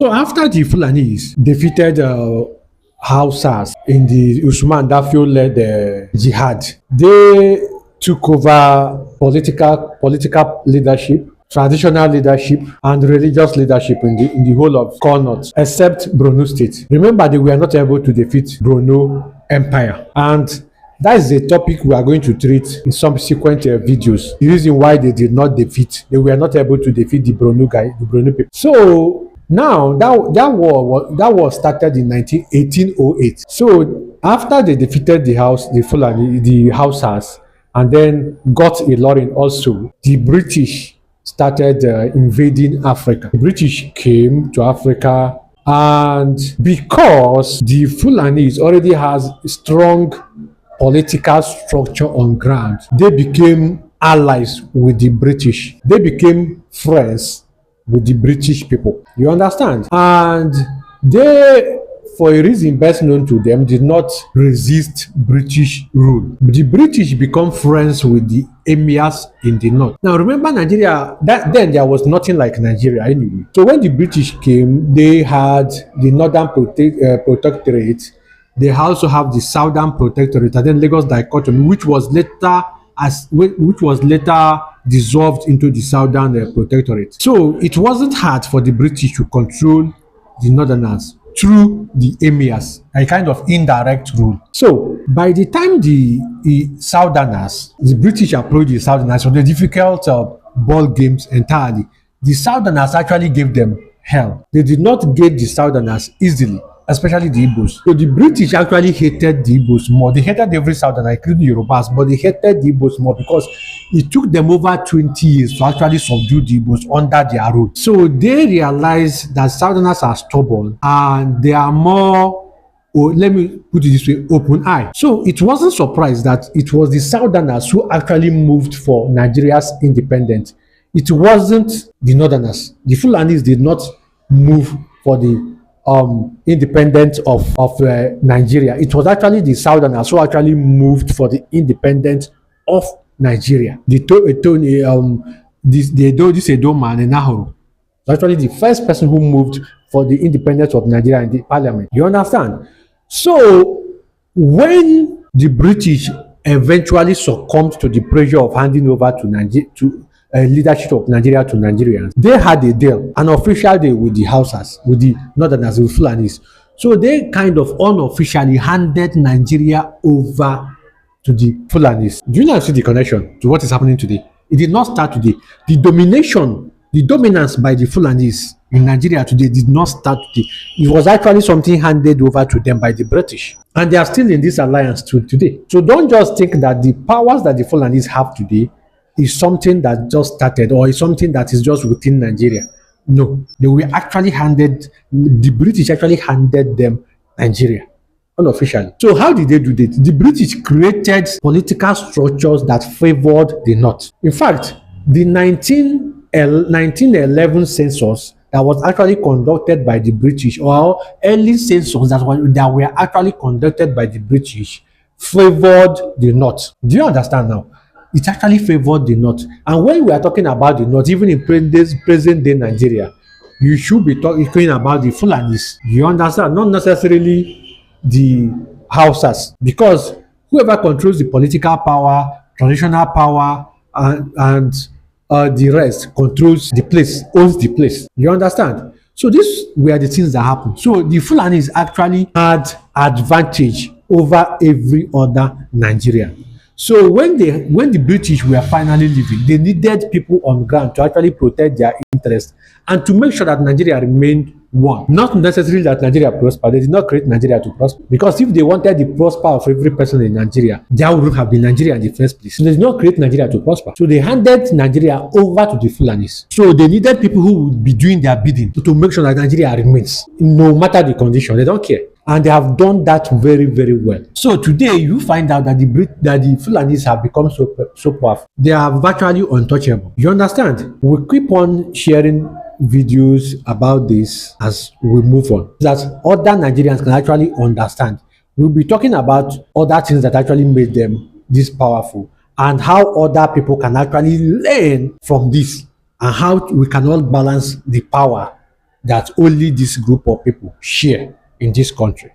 So after the Fulanis defeated Hausas in the Usman Dafio-led jihad, they took over political leadership, traditional leadership, and religious leadership in the whole of Connaught, except Borno State. Remember, they were not able to defeat Borno Empire, and that is a topic we are going to treat in subsequent videos. The reason why they did not defeat, they were not able to defeat the Borno people. So now that war started in 1808. So after they defeated the Fulani, the Hausas, and then got Ilorin also, the British started invading Africa. The British came to Africa, and because the Fulanis already has strong political structure on ground, they became allies with the British. They became friends with the British people. You understand? And they, for a reason best known to them, did not resist British rule. The British become friends with the emirs in the north. Now remember, Nigeria, then there was nothing like Nigeria anyway. So when the British came, they had the northern protectorate. They also have the southern protectorate, and then Lagos dichotomy, which was later dissolved into the southern protectorate. So it wasn't hard for the British to control the northerners through the emirs, a kind of indirect rule. So by the time the southerners, the British approached the southerners for the difficult ball games entirely, the southerners actually gave them hell. They did not get the southerners easily, especially the Igbos. So the British actually hated the Igbos more. They hated every southerner, including the Yorubas, but they hated the Igbos more because it took them over 20 years to actually subdue the Igbos under their rule. So they realized that southerners are stubborn and they are more, let me put it this way, open eye. So it wasn't surprised that it was the southerners who actually moved for Nigeria's independence. It wasn't the northerners. The Fulanis did not move for the independence of Nigeria. It was actually the southerners who actually moved for the independence of Nigeria. This Edo man in Nahoro was actually the first person who moved for the independence of Nigeria in the parliament. You understand? So when the British eventually succumbed to the pressure of handing over to Nigeria, leadership of Nigeria to Nigerians, they had a deal, an official deal with the Hausas, with the Northerners, with Fulanis. So they kind of unofficially handed Nigeria over to the Fulanis. Do you now see the connection to what is happening today? It did not start today. The dominance by the Fulanis in Nigeria today did not start today. It was actually something handed over to them by the British. And they are still in this alliance today. So don't just think that the powers that the Fulanis have today is something that just started or is something that is just within Nigeria. No, the British actually handed them Nigeria unofficially. So how did they do that? The British created political structures that favored the North. In fact, the 1911 census that was actually conducted by the British, or early census that were actually conducted by the British, favored the North. Do you understand now? It actually favored the North. And when we are talking about the North, even in present day Nigeria, you should be talking about the Fulanis. You understand? Not necessarily the Hausas, because whoever controls the political power, traditional power, and the rest controls the place, owns the place. You understand? So these were the things that happened. So the Fulanis actually had advantage over every other Nigerian. So when the British were finally leaving, they needed people on ground to actually protect their interests and to make sure that Nigeria remained one. Not necessarily that Nigeria prospered. They did not create Nigeria to prosper. Because if they wanted the prosper of every person in Nigeria, there wouldn't have been Nigeria in the first place. So they did not create Nigeria to prosper. So they handed Nigeria over to the Fulanis. So they needed people who would be doing their bidding to make sure that Nigeria remains, no matter the condition. They don't care. And they have done that very, very well. So today you find out that the Fulanis have become so powerful. They are virtually untouchable. You understand? We keep on sharing videos about this as we move on, that other Nigerians can actually understand. We'll be talking about other things that actually made them this powerful and how other people can actually learn from this and how we can all balance the power that only this group of people share in this country.